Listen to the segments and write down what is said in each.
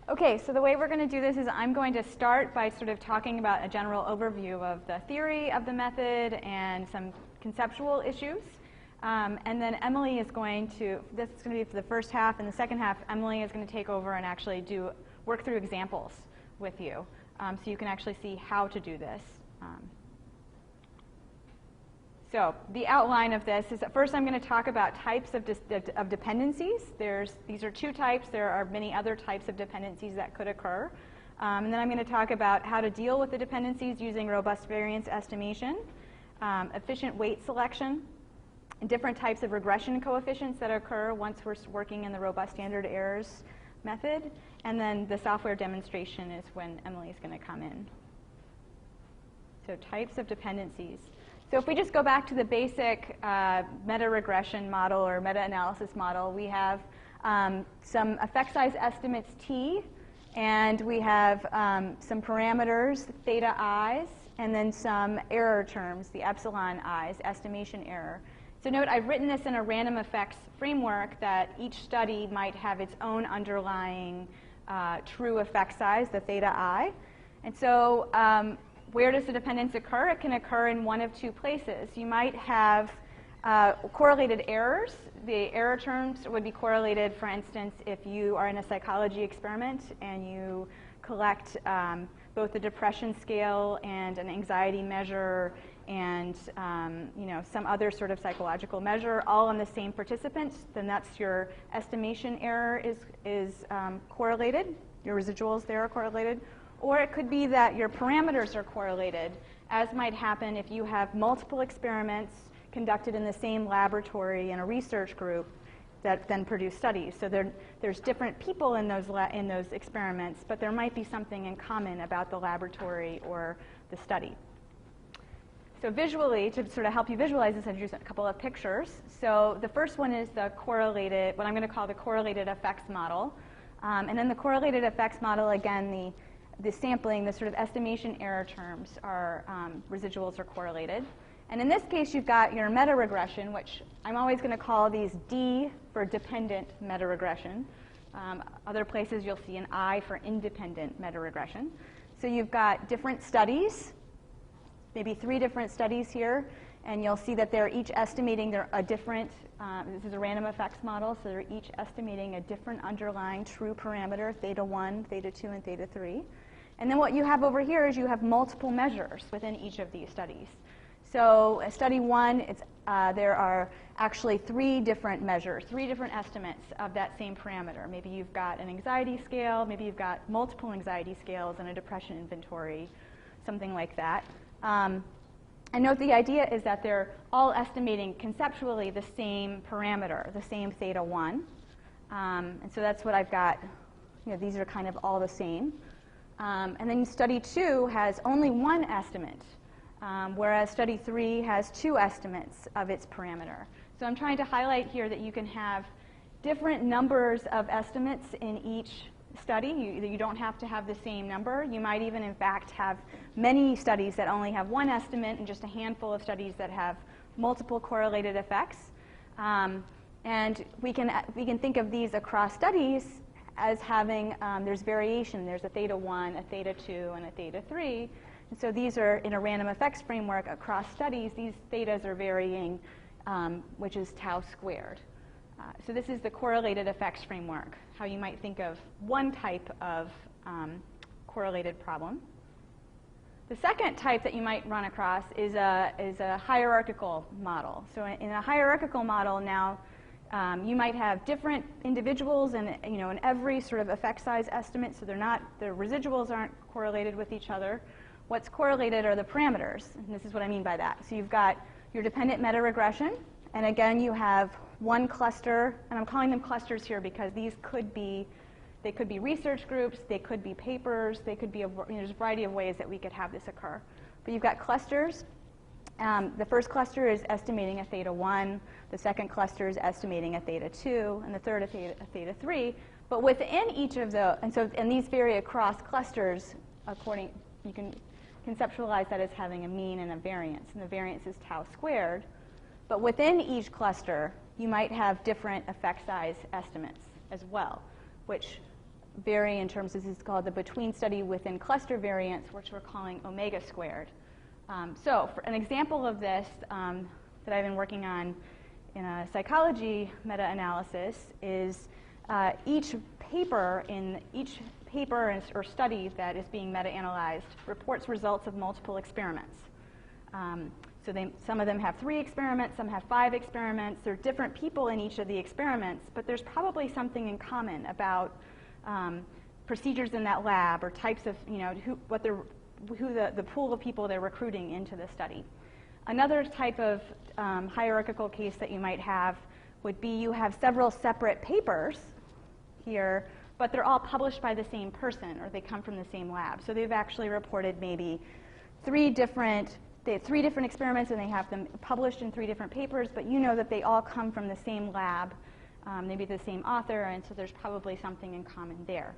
Okay, so the way we're going to do this is I'm going to start by sort of talking about a general overview of the theory of the method and some conceptual issues. And then Emily is going to, this is going to be for the first half, and the second half, Emily is going to take over and actually work through examples with you, so you can actually see how to do this. So the outline of this is that first I'm going to talk about types of dependencies. These are two types. There are many other types of dependencies that could occur. And then I'm going to talk about how to deal with the dependencies using robust variance estimation, efficient weight selection, and different types of regression coefficients that occur once we're working in the robust standard errors method. And then the software demonstration is when Emily is going to come in. So types of dependencies. So if we just go back to the basic meta-regression model or meta-analysis model, we have some effect size estimates T, and we have some parameters, theta i's, and then some error terms, the epsilon i's, estimation error. So note, I've written this in a random effects framework that each study might have its own underlying true effect size, the theta I. And so where does the dependence occur? It can occur in one of two places. You might have correlated errors. The error terms would be correlated, for instance, if you are in a psychology experiment and you collect both the depression scale and an anxiety measure and some other sort of psychological measure all on the same participants, then that's your estimation error is correlated. Your residuals there are correlated. Or it could be that your parameters are correlated, as might happen if you have multiple experiments conducted in the same laboratory in a research group that then produce studies. So there's different people in those experiments, but there might be something in common about the laboratory or the study. So visually, to sort of help you visualize this, I've used a couple of pictures. So the first one is the correlated, what I'm going to call the correlated effects model. And then the correlated effects model, again, the sampling, the sort of estimation error terms are residuals are correlated. And in this case, you've got your meta-regression, which I'm always going to call these D for dependent meta-regression. Other places you'll see an I for independent meta-regression. So you've got different studies, maybe 3 different studies here, and you'll see that they're each estimating a different, this is a random effects model, so they're each estimating a different underlying true parameter, theta 1, theta 2, and theta 3. And then what you have over here is you have multiple measures within each of these studies. So study 1, there are actually 3 different measures, 3 different estimates of that same parameter. Maybe you've got an anxiety scale, maybe you've got multiple anxiety scales and a depression inventory, something like that. And note the idea is that they're all estimating conceptually the same parameter, the same theta 1. And so that's what I've got. These are kind of all the same. And then study 2 has only one estimate, whereas study 3 has 2 estimates of its parameter. So I'm trying to highlight here that you can have different numbers of estimates in each study. You don't have to have the same number. You might even, in fact, have many studies that only have one estimate and just a handful of studies that have multiple correlated effects. And we can think of these across studies as having, there's variation. There's a theta 1, a theta 2, and a theta 3. And so these are, in a random effects framework across studies, these thetas are varying, which is tau squared. So this is the correlated effects framework, how you might think of one type of correlated problem. The second type that you might run across is a hierarchical model. So in a hierarchical model now, you might have different individuals in every sort of effect size estimate, so the residuals aren't correlated with each other. What's correlated are the parameters, and this is what I mean by that. So you've got your dependent meta-regression, and again you have one cluster, and I'm calling them clusters here because they could be research groups, they could be papers, they could be there's a variety of ways that we could have this occur. But you've got clusters. The first cluster is estimating a theta 1, the second cluster is estimating a theta 2, and the third a theta 3. But within each of those, and these vary across clusters you can conceptualize that as having a mean and a variance, and the variance is tau squared. But within each cluster, you might have different effect size estimates as well, which vary in terms of this is called the between study within cluster variance, which we're calling omega squared. So for an example of this that I've been working on in a psychology meta-analysis is each paper or study that is being meta-analyzed reports results of multiple experiments. So some of them have 3 experiments, some have 5 experiments. There are different people in each of the experiments, but there's probably something in common about procedures in that lab or types of, who the pool of people they're recruiting into the study. Another type of hierarchical case that you might have would be you have several separate papers here, but they're all published by the same person or they come from the same lab. So they've actually reported maybe 3 different experiments and they have them published in 3 different papers, but you know that they all come from the same lab, maybe the same author, and so there's probably something in common there.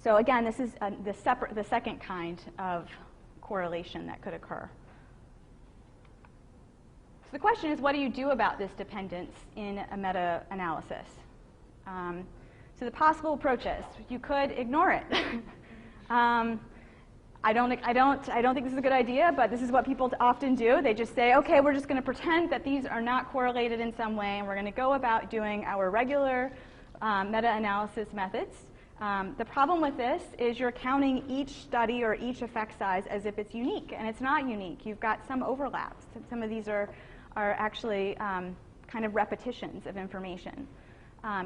So again, this is the second kind of correlation that could occur. So the question is, what do you do about this dependence in a meta-analysis? So the possible approaches: you could ignore it. I don't think this is a good idea, but this is what people often do. They just say, okay, we're just going to pretend that these are not correlated in some way, and we're going to go about doing our regular meta-analysis methods. The problem with this is you're counting each study or each effect size as if it's unique, and it's not unique. You've got some overlaps. Some of these are actually kind of repetitions of information.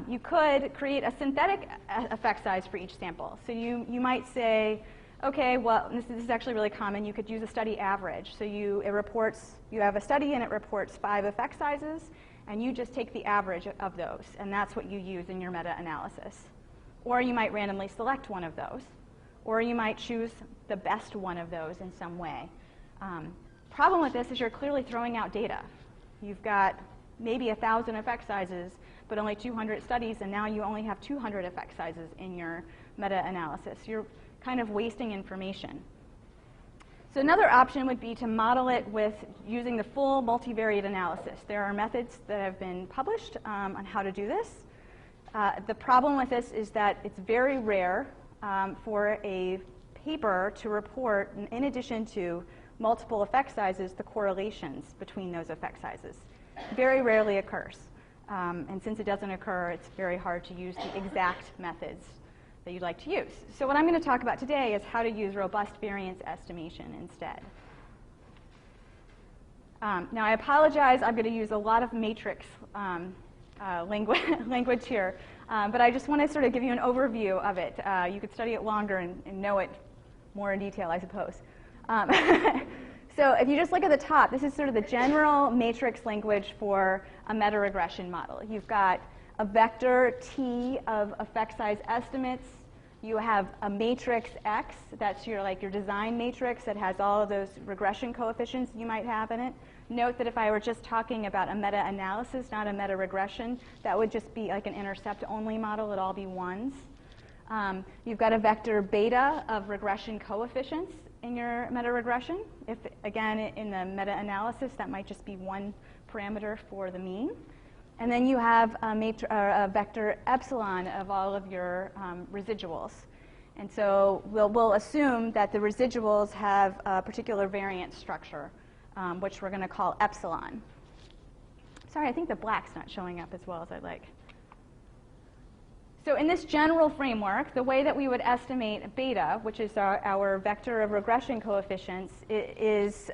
You could create a synthetic effect size for each sample. So you might say, okay, well, this is actually really common. You could use a study average. So you have a study and it reports 5 effect sizes, and you just take the average of those, and that's what you use in your meta-analysis. Or you might randomly select one of those, or you might choose the best one of those in some way. Problem with this is you're clearly throwing out data. You've got maybe 1,000 effect sizes, but only 200 studies, and now you only have 200 effect sizes in your meta-analysis. You're kind of wasting information. So another option would be to model it with using the full multivariate analysis. There are methods that have been published on how to do this. The problem with this is that it's very rare for a paper to report, in addition to multiple effect sizes, the correlations between those effect sizes. Very rarely occurs. And since it doesn't occur, it's very hard to use the exact methods that you'd like to use. So what I'm going to talk about today is how to use robust variance estimation instead. Now I apologize, I'm going to use a lot of matrix language here, but I just want to sort of give you an overview of it. You could study it longer and know it more in detail, I suppose. So if you just look at the top, this is sort of the general matrix language for a meta-regression model. You've got a vector T of effect size estimates. You have a matrix X, that's your design matrix that has all of those regression coefficients you might have in it. Note that if I were just talking about a meta-analysis, not a meta-regression, that would just be like an intercept-only model. It'd all be 1s. You've got a vector beta of regression coefficients in your meta-regression. If, again, in the meta-analysis, that might just be 1 parameter for the mean. And then you have a vector epsilon of all of your residuals. And so we'll assume that the residuals have a particular variance structure, which we're going to call epsilon. Sorry, I think the black's not showing up as well as I'd like. So in this general framework, the way that we would estimate beta, which is our vector of regression coefficients, is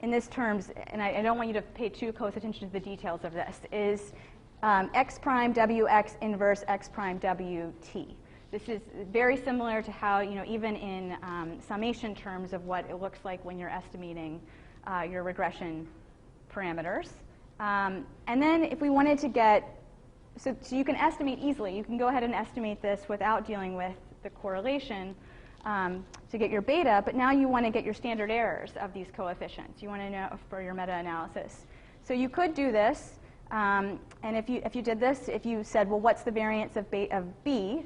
in this terms, and I don't want you to pay too close attention to the details of this, is x prime wx inverse x prime wt. This is very similar to how, even in summation terms of what it looks like when you're estimating your regression parameters. And then if we wanted to get, so you can estimate easily. You can go ahead and estimate this without dealing with the correlation to get your beta, but now you want to get your standard errors of these coefficients. You want to know for your meta-analysis. So you could do this, and if you did this, if you said, well, what's the variance of B,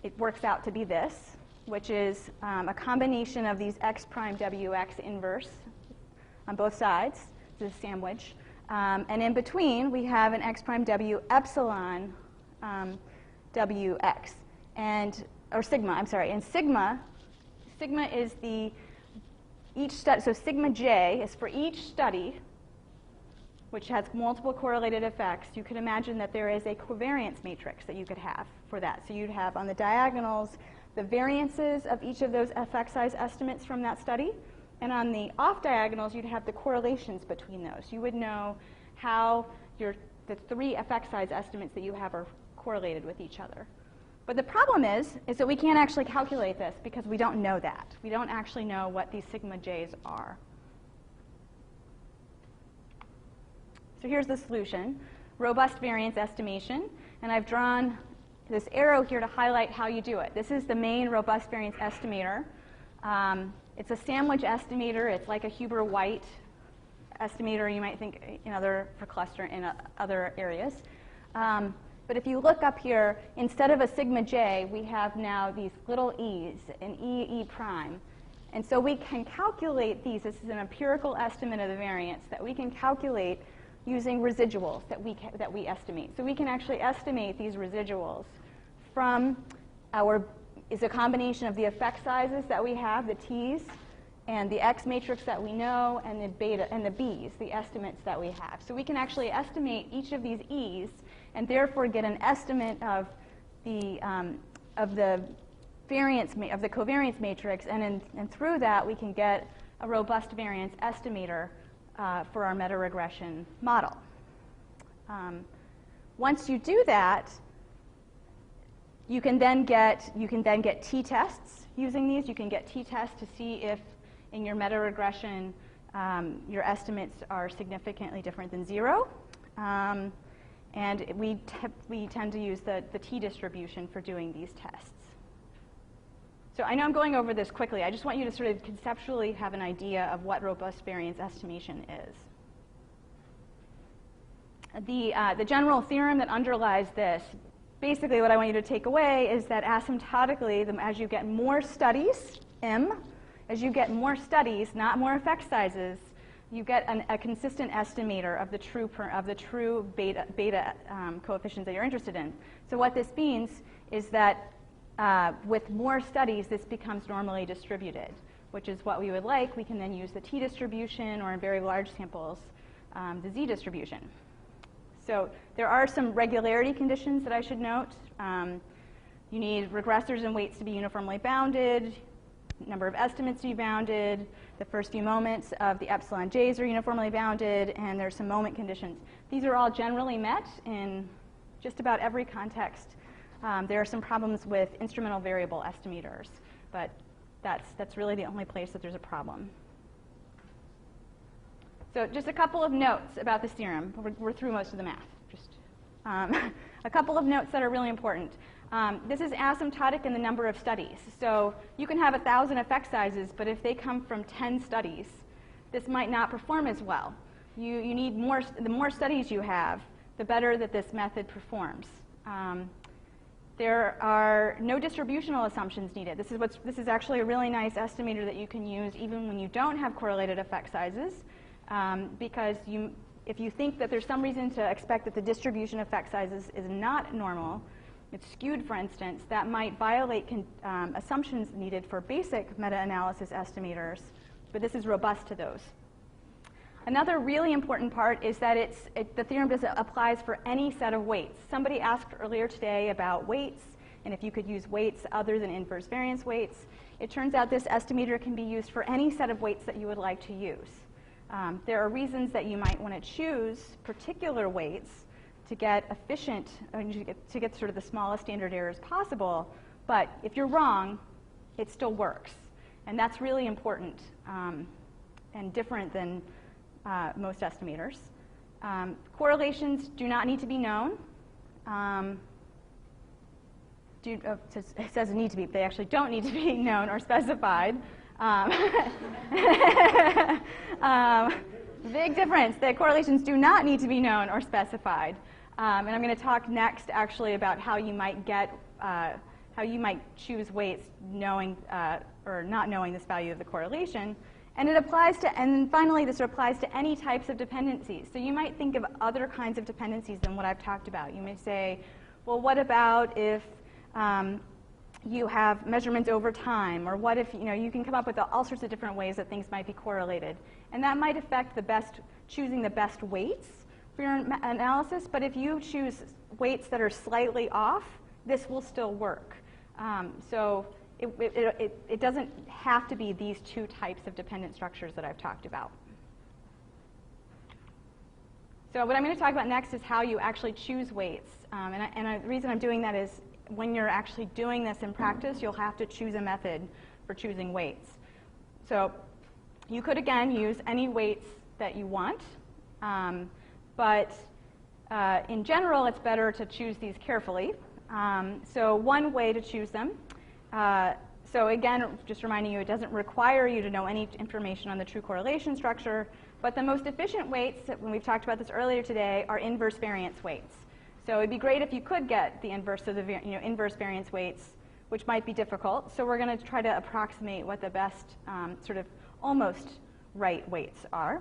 it works out to be this, which is a combination of these x prime wx inverse on both sides, this is a sandwich, and in between we have an x prime w epsilon Wx, or sigma, I'm sorry. And sigma is each study, so sigma j is for each study, which has multiple correlated effects. You could imagine that there is a covariance matrix that you could have for that. So you'd have on the diagonals the variances of each of those effect size estimates from that study. And on the off diagonals, you'd have the correlations between those. You would know how the 3 effect size estimates that you have are correlated with each other. But the problem is that we can't actually calculate this because we don't know that. We don't actually know what these sigma j's are. So here's the solution, robust variance estimation. And I've drawn this arrow here to highlight how you do it. This is the main robust variance estimator. It's a sandwich estimator. It's like a Huber-White estimator you might think for cluster in other areas. But if you look up here, instead of a sigma j, we have now these little e's, an e prime. And so we can calculate these. This is an empirical estimate of the variance that we can calculate using residuals that we estimate. So we can actually estimate these residuals from is a combination of the effect sizes that we have, the t's, and the x matrix that we know, and the beta and the b's, the estimates that we have. So we can actually estimate each of these e's, and therefore get an estimate of the variance of the covariance matrix, and through that we can get a robust variance estimator for our meta-regression model. Once you do that, you can then get t-tests using these. You can get t-tests to see if in your meta-regression your estimates are significantly different than 0. And we tend to use the t-distribution for doing these tests. So I know I'm going over this quickly. I just want you to sort of conceptually have an idea of what robust variance estimation is. The general theorem that underlies this, basically what I want you to take away is that asymptotically, as you get more studies, as you get more studies, not more effect sizes, you get a consistent estimator of the true beta coefficients that you're interested in. So what this means is that with more studies, this becomes normally distributed, which is what we would like. We can then use the t-distribution, or in very large samples, the z-distribution. So there are some regularity conditions that I should note. You need regressors and weights to be uniformly bounded, number of estimates to be bounded, the first few moments of the epsilon j's are uniformly bounded, and there's some moment conditions. These are all generally met in just about every context. There are some problems with instrumental variable estimators, but that's really the only place that there's a problem. So just a couple of notes about this theorem. We're through most of the math. Just a couple of notes that are really important. This is asymptotic in the number of studies. So you can have 1,000 effect sizes, but if they come from 10 studies, this might not perform as well. You need more. The more studies you have, the better that this method performs. There are no distributional assumptions needed. This is actually a really nice estimator that you can use even when you don't have correlated effect sizes, because if you think that there's some reason to expect that the distribution effect sizes is not normal, it's skewed, for instance, that might violate assumptions needed for basic meta-analysis estimators, but this is robust to those. Another really important part is that the theorem applies for any set of weights. Somebody asked earlier today about weights, and if you could use weights other than inverse variance weights. It turns out this estimator can be used for any set of weights that you would like to use. There are reasons that you might want to choose particular weights to get efficient, to get sort of the smallest standard errors possible, but if you're wrong, it still works. And that's really important and different than most estimators. Correlations do not need to be known. It says need to be, but they actually don't need to be known or specified. Big difference. The correlations do not need to be known or specified. And I'm going to talk next actually about how you might choose weights knowing or not knowing this value of the correlation. And it applies to, and finally, this applies to any types of dependencies. So you might think of other kinds of dependencies than what I've talked about. You may say, well, what about if you have measurements over time? Or what if, you can come up with all sorts of different ways that things might be correlated. And that might affect choosing the best weights for your analysis. But if you choose weights that are slightly off, this will still work. So it doesn't have to be these two types of dependent structures that I've talked about. So what I'm going to talk about next is how you actually choose weights. And the reason I'm doing that is when you're actually doing this in practice, you'll have to choose a method for choosing weights. So you could, again, use any weights that you want. But in general, it's better to choose these carefully. So one way to choose them, so again, just reminding you, it doesn't require you to know any information on the true correlation structure. But the most efficient weights, when we've talked about this earlier today, are inverse variance weights. So it'd be great if you could get the inverse of the inverse variance weights, which might be difficult. So we're going to try to approximate what the best sort of almost right weights are.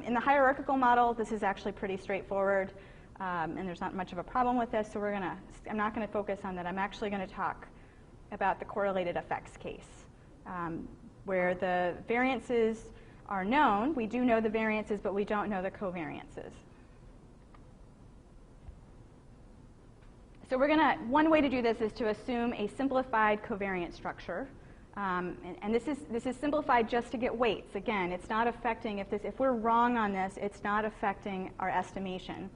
In the hierarchical model, this is actually pretty straightforward, and there's not much of a problem with this. So I'm not going to focus on that. I'm actually going to talk about the correlated effects case, where the variances are known. We do know the variances, but we don't know the covariances. So one way to do this is to assume a simplified covariance structure. And this is simplified just to get weights. Again, it's not affecting, if we're wrong on this, it's not affecting our estimation.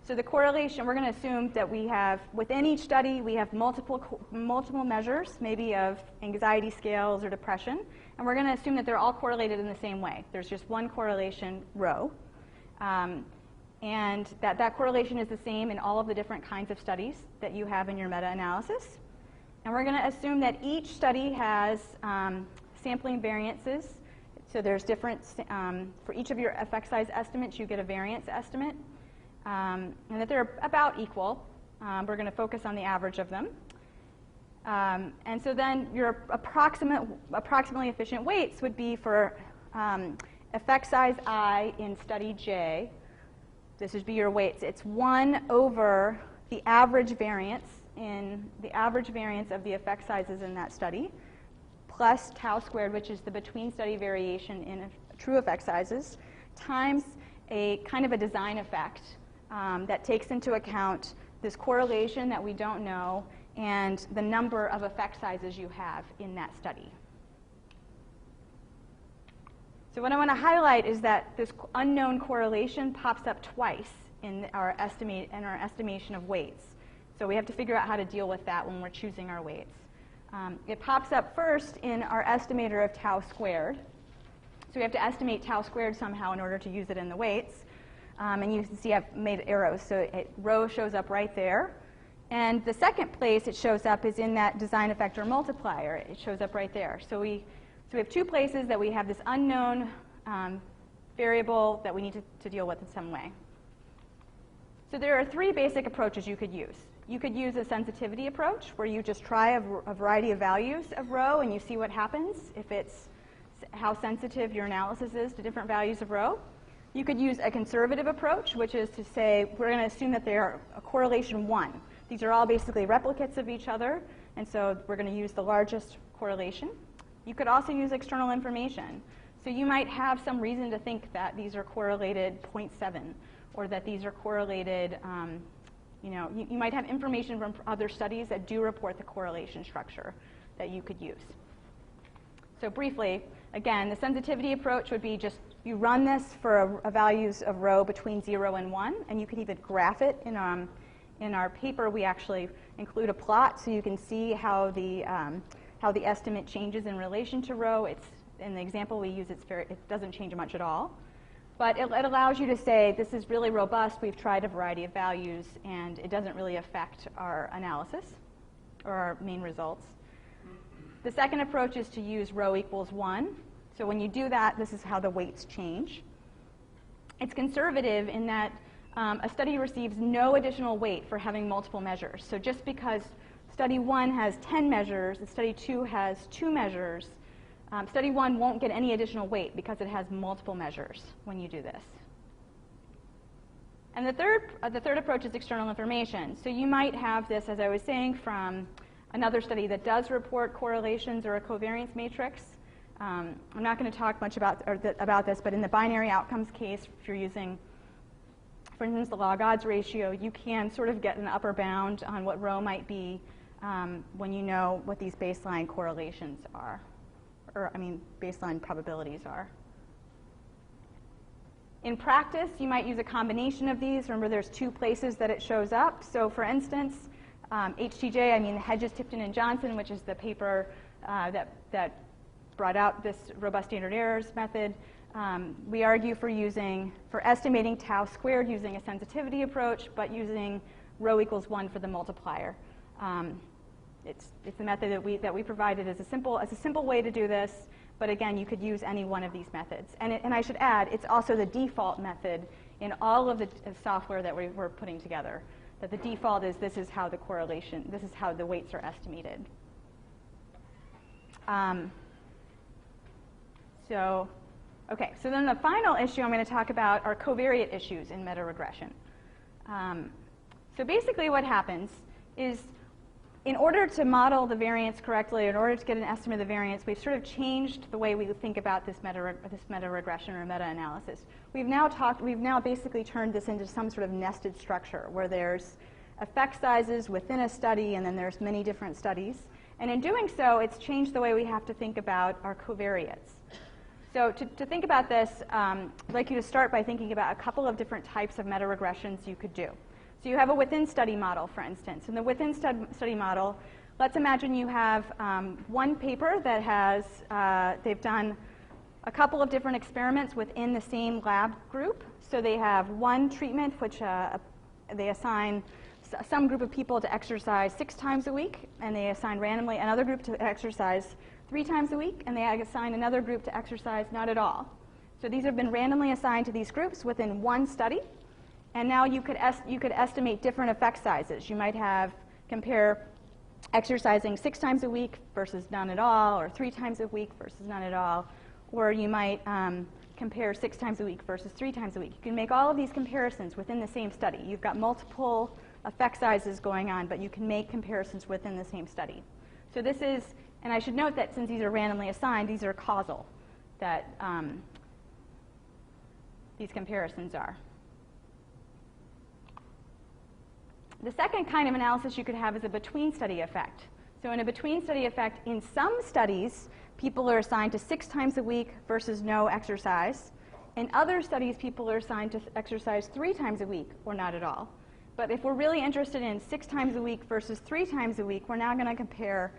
So the correlation, we're going to assume that we have, within each study, we have multiple measures, maybe of anxiety scales or depression, and we're going to assume that they're all correlated in the same way. There's just one correlation row, and that correlation is the same in all of the different kinds of studies that you have in your meta-analysis. And we're going to assume that each study has sampling variances. So there's different, for each of your effect size estimates, you get a variance estimate. And that they're about equal. We're going to focus on the average of them. And so then your approximately efficient weights would be for effect size I in study J. This would be your weights. It's 1 over the average variance of the effect sizes in that study, plus tau squared, which is the between study variation in true effect sizes, times a kind of a design effect that takes into account this correlation that we don't know and the number of effect sizes you have in that study. So what I want to highlight is that this unknown correlation pops up twice in our estimation of weights. So we have to figure out how to deal with that when we're choosing our weights. It pops up first in our estimator of tau squared. So we have to estimate tau squared somehow in order to use it in the weights. And you can see I've made arrows. So rho shows up right there. And the second place it shows up is in that design effect or multiplier. It shows up right there. So we have two places that we have this unknown variable that we need to deal with in some way. So there are 3 basic approaches you could use. You could use a sensitivity approach, where you just try a variety of values of rho and you see what happens, if it's how sensitive your analysis is to different values of rho. You could use a conservative approach, which is to say we're going to assume that they are a correlation 1. These are all basically replicates of each other, and so we're going to use the largest correlation. You could also use external information. So you might have some reason to think that these are correlated 0.7, or that these are correlated, you might have information from other studies that do report the correlation structure that you could use. So briefly, again, the sensitivity approach would be just you run this for a values of rho between 0 and 1, and you can even graph it. In our paper, we actually include a plot so you can see how the estimate changes in relation to rho. In the example we use, it doesn't change much at all. But it allows you to say, this is really robust, we've tried a variety of values, and it doesn't really affect our analysis or our main results. The second approach is to use rho equals 1. So when you do that, this is how the weights change. It's conservative in that a study receives no additional weight for having multiple measures. So just because study 1 has 10 measures and study 2 has 2 measures, study 1 won't get any additional weight because it has multiple measures when you do this. And the third approach is external information. So you might have this, as I was saying, from another study that does report correlations or a covariance matrix. I'm not going to talk much about this, but in the binary outcomes case, if you're using, for instance, the log-odds ratio, you can sort of get an upper bound on what rho might be when you know what these baseline correlations are, or baseline probabilities are. In practice, you might use a combination of these. Remember, there's two places that it shows up. So for instance, HTJ, Hedges, Tipton, and Johnson, which is the paper that brought out this robust standard errors method. We argue for estimating tau squared using a sensitivity approach, but using rho equals 1 for the multiplier. It's the method that we provided as a simple way to do this. But again, you could use any one of these methods. And I should add, it's also the default method in all of the software that we're putting together. That the default is this is how the weights are estimated. So then the final issue I'm going to talk about are covariate issues in meta-regression. So basically what happens is, in order to model the variance correctly, in order to get an estimate of the variance, we've sort of changed the way we think about this meta-regression or meta-analysis. We've now basically turned this into some sort of nested structure where there's effect sizes within a study, and then there's many different studies. And in doing so, it's changed the way we have to think about our covariates. So to think about this, I'd like you to start by thinking about a couple of different types of meta-regressions you could do. So you have a within-study model, for instance. In the within-study model, let's imagine you have one paper that has, they've done a couple of different experiments within the same lab group. So they have one treatment, which they assign some group of people to exercise 6 times a week, and they assign randomly another group to exercise 3 times a week, and they assign another group to exercise not at all. So these have been randomly assigned to these groups within one study. And now you could estimate different effect sizes. You might compare exercising 6 times a week versus none at all, or 3 times a week versus none at all, or you might compare 6 times a week versus 3 times a week. You can make all of these comparisons within the same study. You've got multiple effect sizes going on, but you can make comparisons within the same study. So this is, and I should note that since these are randomly assigned, these are causal, that these comparisons are. The second kind of analysis you could have is a between-study effect. So in a between-study effect, in some studies, people are assigned to 6 times a week versus no exercise. In other studies, people are assigned to exercise 3 times a week or not at all. But if we're really interested in 6 times a week versus 3 times a week, we're now going to compare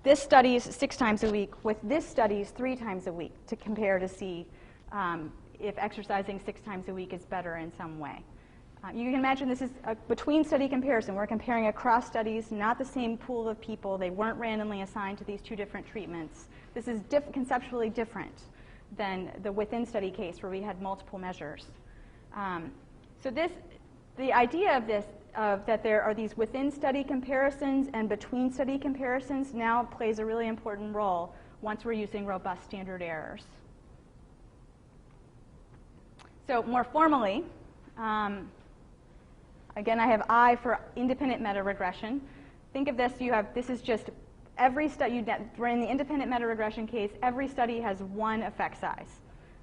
this study's 6 times a week with this study's 3 times a week to compare to see if exercising 6 times a week is better in some way. You can imagine this is a between-study comparison. We're comparing across studies, not the same pool of people. They weren't randomly assigned to these 2 different treatments. This is conceptually different than the within-study case where we had multiple measures. So the idea of this, that there are these within-study comparisons and between-study comparisons now plays a really important role once we're using robust standard errors. So more formally, again, I have I for independent meta-regression. Think of this, this is just every study, we're in the independent meta-regression case, every study has one effect size.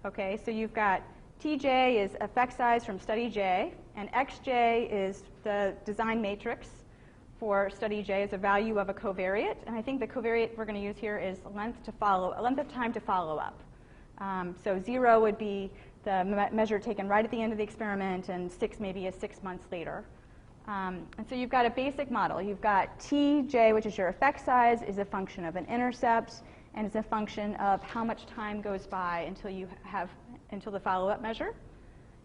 Okay, so you've got TJ is effect size from study J, and XJ is the design matrix for study J as a value of a covariate. And I think the covariate we're going to use here is length of time to follow up. So 0 would be the measure taken right at the end of the experiment, and 6 maybe is 6 months later. And so you've got a basic model. You've got TJ, which is your effect size, is a function of an intercept, and it's a function of how much time goes by until the follow-up measure.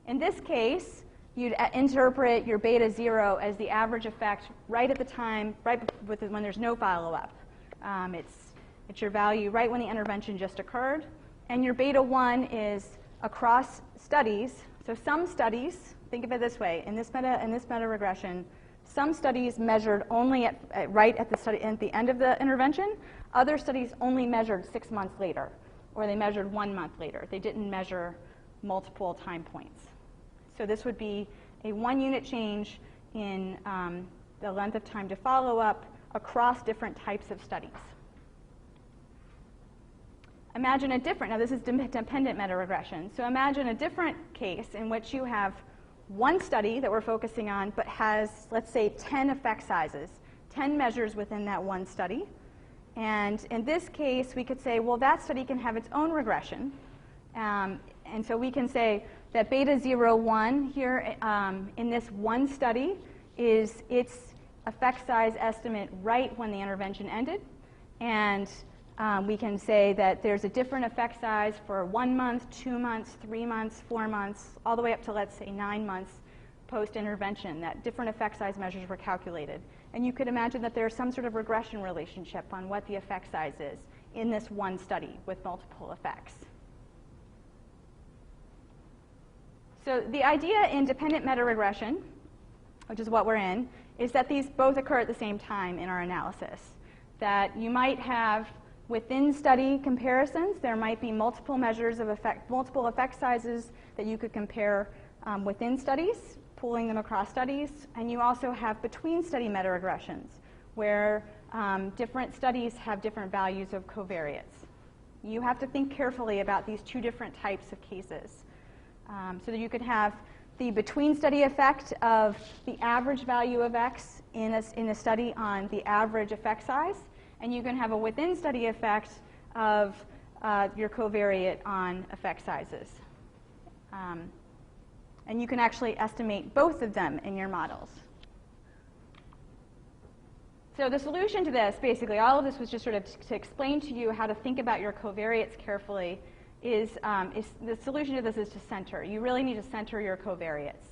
In this case, you'd interpret your beta 0 as the average effect right at the time, when there's no follow-up. It's your value right when the intervention just occurred. And your beta 1 is across studies. So some studies, think of it this way, in this meta-regression, some studies measured only at the end of the intervention. Other studies only measured 6 months later, or they measured 1 month later. They didn't measure multiple time points. So this would be a 1 unit change in the length of time to follow up across different types of studies. Imagine a different, now this is dependent meta-regression, so imagine a different case in which you have one study that we're focusing on but has, let's say, 10 effect sizes, 10 measures within that one study. And in this case, we could say, well, that study can have its own regression. And so we can say that beta 0, 1 here in this one study is its effect size estimate right when the intervention ended. And we can say that there's a different effect size for 1 month, 2 months, 3 months, 4 months, all the way up to, let's say, 9 months post-intervention, that different effect size measures were calculated. And you could imagine that there's some sort of regression relationship on what the effect size is in this one study with multiple effects. So the idea in dependent meta-regression, which is what we're in, is that these both occur at the same time in our analysis. That you might have within study comparisons, there might be multiple measures of effect, multiple effect sizes that you could compare within studies, pooling them across studies. And you also have between study meta-regressions, where different studies have different values of covariates. You have to think carefully about these two different types of cases. So that you could have the between study effect of the average value of X in a study on the average effect size, and you can have a within study effect of your covariate on effect sizes. And you can actually estimate both of them in your models. So the solution to this, basically, all of this was just sort of to explain to you how to think about your covariates carefully. Is the solution to this is to center. You really need to center your covariates.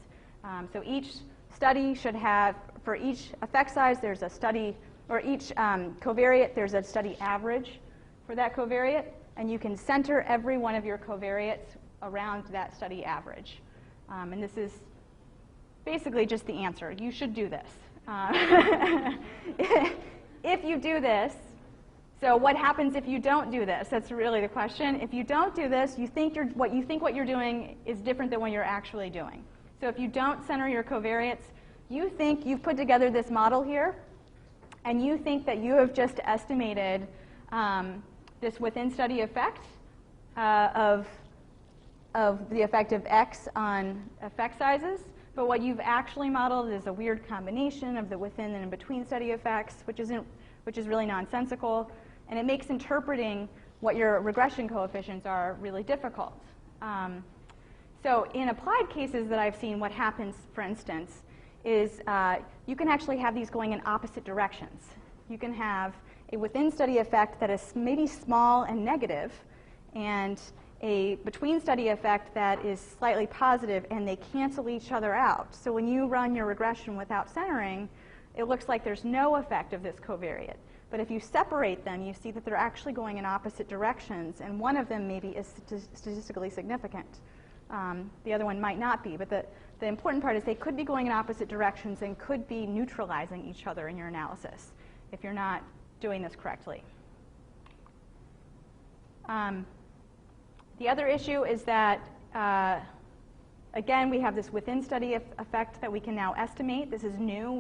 So each study should have, for each effect size, there's a study, or each covariate, there's a study average for that covariate, and you can center every one of your covariates around that study average. And this is basically just the answer. You should do this. If you do this, so what happens if you don't do this? That's really the question. If you don't do this, you think what you're doing is different than what you're actually doing. So if you don't center your covariates, you think you've put together this model here, and you think that you have just estimated this within study effect of the effect of X on effect sizes. But what you've actually modeled is a weird combination of the within and between study effects, which is really nonsensical. And it makes interpreting what your regression coefficients are really difficult. So in applied cases that I've seen, what happens, for instance, is you can actually have these going in opposite directions. You can have a within study effect that is maybe small and negative, and a between study effect that is slightly positive, and they cancel each other out. So when you run your regression without centering, it looks like there's no effect of this covariate. But if you separate them, you see that they're actually going in opposite directions, and one of them maybe is statistically significant. The other one might not be, but the important part is they could be going in opposite directions and could be neutralizing each other in your analysis if you're not doing this correctly. The other issue is that, again, we have this within study effect that we can now estimate. This is new.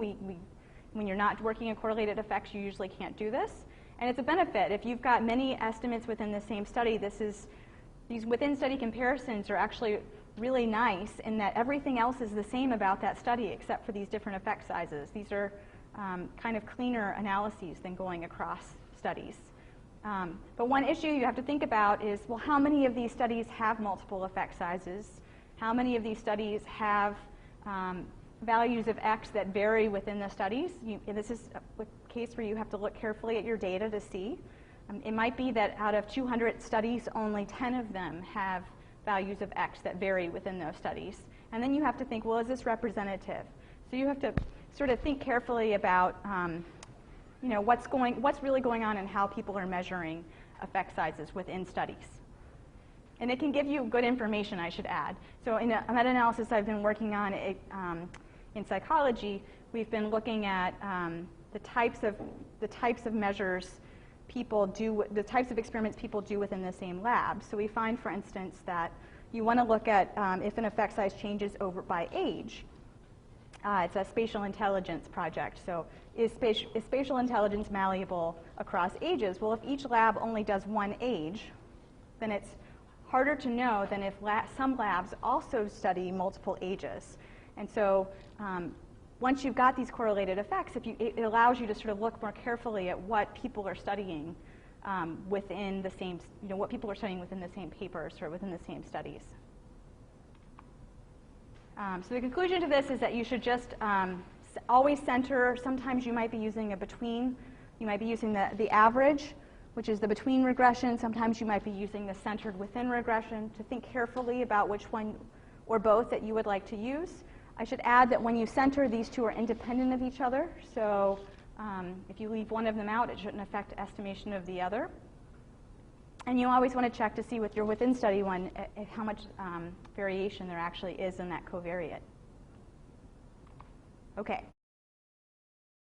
When you're not working in correlated effects, you usually can't do this. And it's a benefit. If you've got many estimates within the same study, these within study comparisons are actually really nice in that everything else is the same about that study except for these different effect sizes. These are kind of cleaner analyses than going across studies. But one issue you have to think about is, well, how many of these studies have multiple effect sizes? How many of these studies have values of X that vary within the studies? This is a case where you have to look carefully at your data to see. It might be that out of 200 studies, only 10 of them have values of X that vary within those studies. And then you have to think, well, is this representative? So you have to sort of think carefully about what's really going on and how people are measuring effect sizes within studies. And it can give you good information, I should add. So in a meta-analysis I've been working on in psychology, we've been looking at the types of measures people do, the types of experiments people do within the same lab. So we find, for instance, that you want to look at if an effect size changes over by age. It's a spatial intelligence project. So is spatial intelligence malleable across ages? Well, if each lab only does one age, then it's harder to know than if some labs also study multiple ages. And so once you've got these correlated effects, it allows you to sort of look more carefully at what people are studying within the same, what people are studying within the same papers or within the same studies. So the conclusion to this is that you should just always center. Sometimes you might be using a between. You might be using the average, which is the between regression. Sometimes you might be using the centered within regression to think carefully about which one or both that you would like to use. I should add that when you center, these two are independent of each other. So if you leave one of them out, it shouldn't affect estimation of the other. And you always want to check to see with your within study one how much variation there actually is in that covariate. Okay.